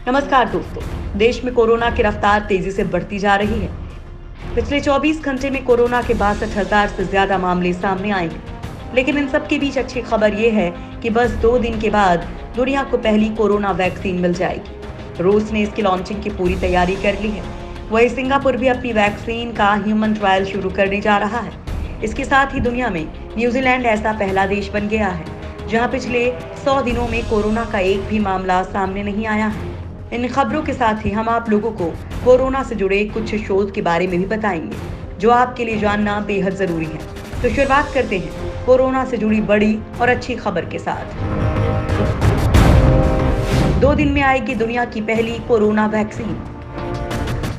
नमस्कार दोस्तों। देश में कोरोना की रफ्तार तेजी से बढ़ती जा रही है। पिछले 24 घंटे में कोरोना के 62,000 से ज्यादा मामले सामने आए हैं। लेकिन इन सब के बीच अच्छी खबर ये है कि बस 2 दिन के बाद दुनिया को पहली कोरोना वैक्सीन मिल जाएगी। रूस ने इसकी लॉन्चिंग की पूरी तैयारी कर ली है। वहीं सिंगापुर भी अपनी वैक्सीन का ह्यूमन ट्रायल शुरू करने जा रहा है। इसके साथ ही दुनिया में न्यूजीलैंड ऐसा पहला देश बन गया है जहां पिछले 100 दिनों में कोरोना का एक भी मामला सामने नहीं आया है। इन खबरों के साथ ही हम आप लोगों को कोरोना से जुड़े कुछ शोध के बारे में भी बताएंगे जो आपके लिए जानना बेहद जरूरी है। तो शुरुआत करते हैं कोरोना से जुड़ी बड़ी और अच्छी खबर के साथ। 2 दिन में आएगी दुनिया की पहली कोरोना वैक्सीन।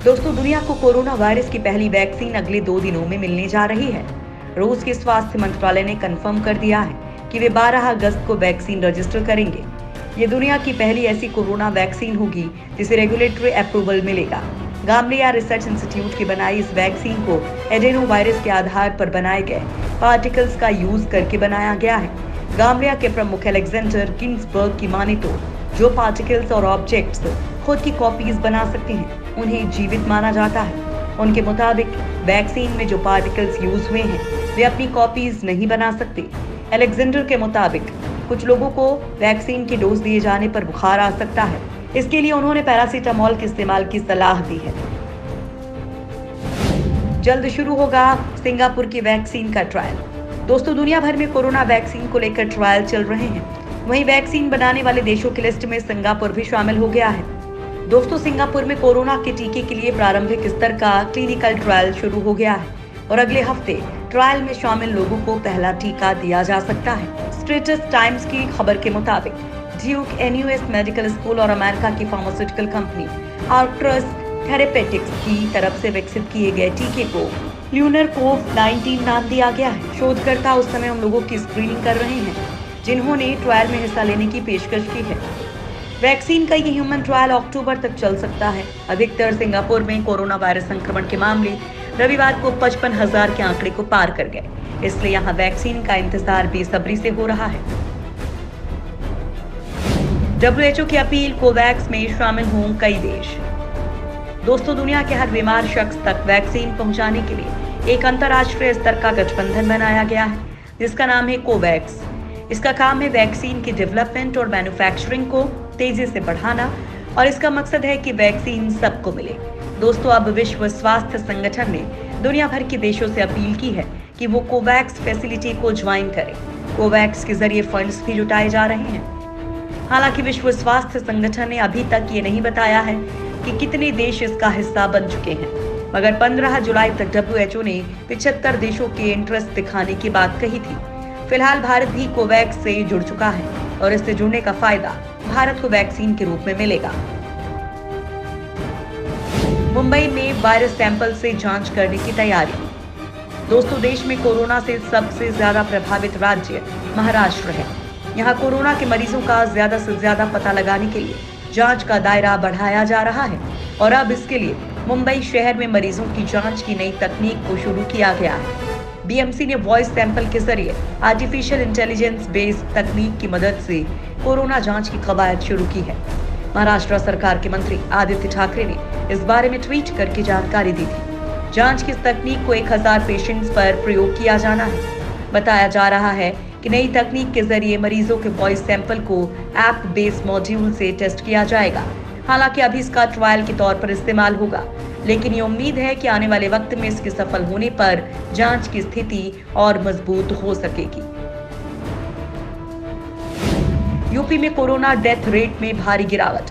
दोस्तों, दुनिया को कोरोना वायरस की पहली वैक्सीन अगले 2 दिनों में मिलने जा रही है। रूस के स्वास्थ्य मंत्रालय ने कंफर्म कर दिया है कि वे 12 अगस्त को वैक्सीन रजिस्टर करेंगे। ये दुनिया की पहली ऐसी कोरोना वैक्सीन होगी जिसे रेगुलेटरी अप्रूवल मिलेगा। गामलेया रिसर्च इंस्टीट्यूट की बनाई इस वैक्सीन को एडेनो वायरस के आधार पर बनाए गए पार्टिकल्स का यूज करके बनाया गया है। गामलेया के प्रमुख अलेक्जेंडर गिन्सबर्ग की माने तो जो पार्टिकल्स और ऑब्जेक्ट्स खुद की कॉपीज बना सकते हैं उन्हें जीवित माना जाता है। उनके मुताबिक वैक्सीन में जो पार्टिकल्स यूज हुए हैं वे अपनी कॉपीज नहीं बना सकते। अलेक्जेंडर के मुताबिक कुछ लोगों को वैक्सीन की डोज दिए जाने पर बुखार आ सकता है। इसके लिए उन्होंने पैरासीटामोल के इस्तेमाल की सलाह दी है। जल्द शुरू होगा सिंगापुर की वैक्सीन का ट्रायल। दोस्तों, दुनिया भर में कोरोना वैक्सीन को लेकर ट्रायल चल रहे हैं। वहीं वैक्सीन बनाने वाले देशों की लिस्ट में सिंगापुर भी शामिल हो गया है। दोस्तों, सिंगापुर में कोरोना के टीके के लिए प्रारंभिक स्तर का क्लिनिकल ट्रायल शुरू हो गया है और अगले हफ्ते ट्रायल में शामिल लोगों को पहला टीका दिया जा सकता है। स्ट्रेटस टाइम्स की खबर के मुताबिक ड्यूक एनयूएस मेडिकल स्कूल और अमेरिका की फार्मास्यूटिकल कंपनी आर्क्ट्रस थेरेपेटिक्स की तरफ से विकसित किए गए टीके को ल्यूनर कोव-19 नाम दिया गया है। शोधकर्ता उस समय उन लोगों की स्क्रीनिंग कर रहे हैं जिन्होंने ट्रायल में हिस्सा लेने की पेशकश की है। वैक्सीन का ये ह्यूमन ट्रायल अक्टूबर तक चल सकता है। अधिकतर सिंगापुर में कोरोना वायरस संक्रमण के मामले रविवार को 55,000 के आंकड़े को पार कर गए, इसलिए यहाँ वैक्सीन का इंतजार बेसब्री से हो रहा है। WHO की अपील, कोवैक्स में शामिल हों कई देश। दोस्तों, दुनिया के हर बीमार शख्स तक वैक्सीन पहुंचाने के लिए एक अंतर्राष्ट्रीय स्तर का गठबंधन बनाया गया है जिसका नाम है कोवैक्स। इसका काम है वैक्सीन की डेवलपमेंट और मैन्युफैक्चरिंग को तेजी से बढ़ाना और इसका मकसद है कि वैक्सीन सबको मिले। दोस्तों, अब विश्व स्वास्थ्य संगठन ने दुनिया भर के देशों से अपील की है कि वो कोवैक्स फैसिलिटी को ज्वाइन करें। कोवैक्स के जरिए फंड्स भी जुटाए जा रहे हैं। हालांकि विश्व स्वास्थ्य संगठन ने अभी तक ये नहीं बताया है कि कितने देश इसका हिस्सा बन चुके हैं, मगर 15 जुलाई तक WHO ने 75 देशों के इंटरेस्ट दिखाने की बात कही थी। फिलहाल भारत भी कोवैक्स से जुड़ चुका है और इससे जुड़ने का फायदा भारत को वैक्सीन के रूप में मिलेगा। मुंबई में वायरस सैंपल से जांच करने की तैयारी। दोस्तों, देश में कोरोना से सबसे ज्यादा प्रभावित राज्य महाराष्ट्र है। यहाँ कोरोना के मरीजों का ज्यादा से ज्यादा पता लगाने के लिए जांच का दायरा बढ़ाया जा रहा है और अब इसके लिए मुंबई शहर में मरीजों की जांच की नई तकनीक को शुरू किया गया है। BMC ने वॉइस सैंपल के जरिए आर्टिफिशियल इंटेलिजेंस बेस्ड तकनीक की मदद से कोरोना जांच की कवायद शुरू की है। महाराष्ट्र सरकार के मंत्री आदित्य ठाकरे ने इस बारे में ट्वीट करके जानकारी दी थी। जांच की इस तकनीक को 1000 पेशेंट्स पर प्रयोग किया जाना है। बताया जा रहा है कि नई तकनीक के जरिए मरीजों के वॉइस सैंपल को ऐप बेस्ड मॉड्यूल से टेस्ट किया जाएगा। हालांकि अभी इसका ट्रायल के तौर पर इस्तेमाल होगा, लेकिन ये उम्मीद है कि आने वाले वक्त में इसके सफल होने पर जांच की स्थिति और मजबूत हो सकेगी। यूपी में कोरोना डेथ रेट में भारी गिरावट।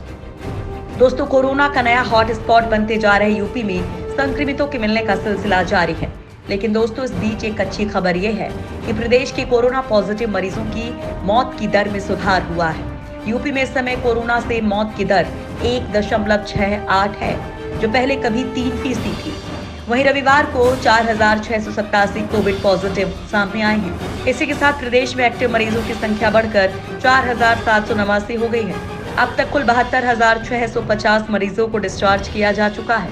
दोस्तों, कोरोना का नया हॉट स्पॉट बनते जा रहे यूपी में संक्रमितों के मिलने का सिलसिला जारी है। लेकिन दोस्तों, इस बीच एक अच्छी खबर यह है कि प्रदेश के कोरोना पॉजिटिव मरीजों की मौत की दर में सुधार हुआ है। यूपी में इस समय कोरोना से मौत की दर 1.68 है, जो पहले कभी 3% थी। वहीं रविवार को 4,687 कोविड पॉजिटिव सामने आए हैं। इसी के साथ प्रदेश में एक्टिव मरीजों की संख्या बढ़कर 4,789 हो गई है। अब तक कुल 72,650 मरीजों को डिस्चार्ज किया जा चुका है,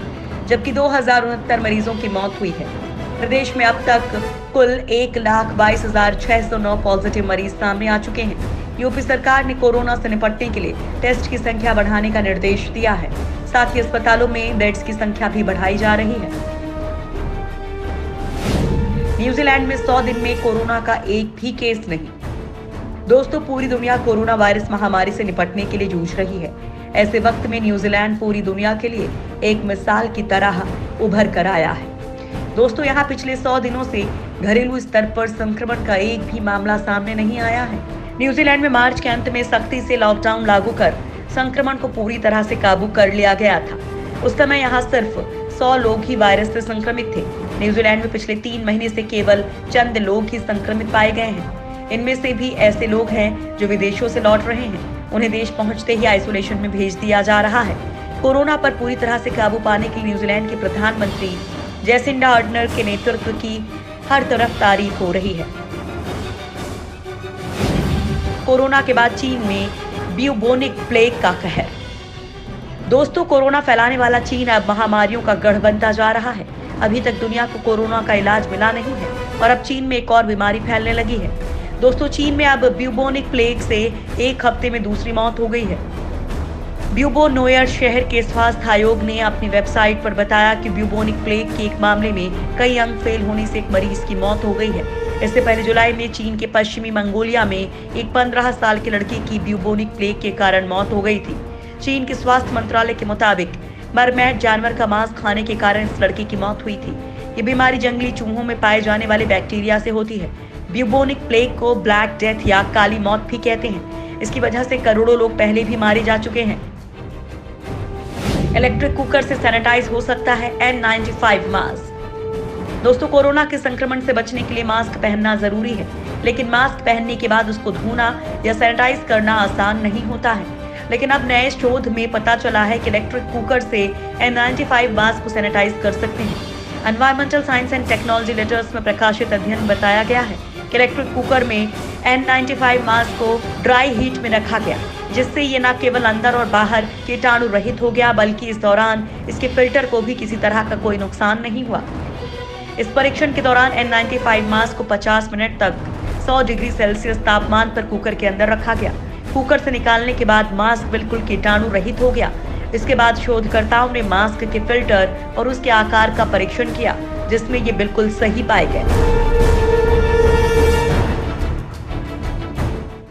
जबकि 2,069 मरीजों की मौत हुई है। प्रदेश में अब तक कुल 1,22,609 पॉजिटिव मरीज सामने आ चुके हैं। यूपी सरकार ने कोरोना से निपटने के लिए टेस्ट की संख्या बढ़ाने का निर्देश दिया है। साथ ही अस्पतालों में बेड्स की संख्या भी बढ़ाई जा रही है। न्यूजीलैंड में 100 दिन में कोरोना का एक भी केस नहीं। दोस्तों, पूरी दुनिया कोरोना वायरस महामारी से निपटने के लिए जूझ रही है। ऐसे वक्त में न्यूजीलैंड पूरी दुनिया के लिए एक मिसाल की तरह उभर कर आया है। दोस्तों, यहाँ पिछले 100 दिनों से घरेलू स्तर पर संक्रमण का एक भी मामला सामने नहीं आया है। न्यूजीलैंड में मार्च के अंत में सख्ती से लॉकडाउन लागू कर संक्रमण को पूरी तरह से काबू कर लिया गया था। उस समय यहाँ सिर्फ 100 लोग ही वायरस से संक्रमित थे। न्यूजीलैंड में पिछले 3 महीने से केवल चंद लोग ही संक्रमित पाए गए हैं। इनमें से भी ऐसे लोग हैं जो विदेशों से लौट रहे हैं। उन्हें देश पहुंचते ही आइसोलेशन में भेज दिया जा रहा है। कोरोना पर पूरी तरह से काबू पाने के लिए न्यूजीलैंड के प्रधानमंत्री जैसिंडा आर्डर्न के नेतृत्व की हर तरफ तारीफ हो रही है। कोरोना के बाद चीन में ब्यूबोनिक प्लेग का कहर। दोस्तों, कोरोना फैलाने वाला चीन अब महामारियों का गढ़ बनता जा रहा है। अभी तक दुनिया को कोरोना का इलाज मिला नहीं है और अब चीन में एक और बीमारी फैलने लगी है। दोस्तों, चीन में अब ब्यूबोनिक प्लेग से एक हफ्ते में दूसरी मौत हो गई है। ब्यूबोनोयर शहर के स्वास्थ्य आयोग ने अपनी वेबसाइट पर बताया कि ब्यूबोनिक प्लेग के एक मामले में कई अंग फेल होने से एक मरीज की मौत हो गई है। इससे पहले जुलाई में चीन के पश्चिमी मंगोलिया में एक 15 साल के लड़के की ब्यूबोनिक प्लेग के कारण मौत हो गई थी। चीन के स्वास्थ्य मंत्रालय के मुताबिक मरमैट जानवर का मांस खाने के कारण इस लड़के की मौत हुई थी। ये बीमारी जंगली चूहों में पाए जाने वाले बैक्टीरिया से होती है। ब्यूबोनिक प्लेग को ब्लैक डेथ या काली मौत भी कहते हैं। इसकी वजह से करोड़ों लोग पहले भी मारे जा चुके हैं। इलेक्ट्रिक कुकर से सैनिटाइज हो सकता है N95 मास्क। दोस्तों, कोरोना के संक्रमण से बचने के लिए मास्क पहनना जरूरी है, लेकिन मास्क पहनने के बाद उसको धोना या सैनिटाइज करना आसान नहीं होता है। लेकिन अब नए शोध में पता चला है कि इलेक्ट्रिक कुकर से N95 मास्क को सैनिटाइज कर सकते हैं। Environmental science and technology letters में प्रकाशित अध्ययन में बताया गया है कि इलेक्ट्रिक कुकर में N95 मास्क को ड्राई हीट में रखा गया, जिससे ये न केवल अंदर और बाहर कीटाणु रहित हो गया, बल्कि इस दौरान इसके फिल्टर को भी किसी तरह का कोई नुकसान नहीं हुआ। इस परीक्षण के दौरान N95 मास्क को 50 मिनट तक 100 डिग्री सेल्सियस तापमान पर कुकर के अंदर रखा गया। कुकर से निकालने के बाद मास्क बिल्कुल कीटाणु रहित हो गया। इसके बाद शोधकर्ताओं ने मास्क के फिल्टर और उसके आकार का परीक्षण किया, जिसमें ये बिल्कुल सही पाए गए।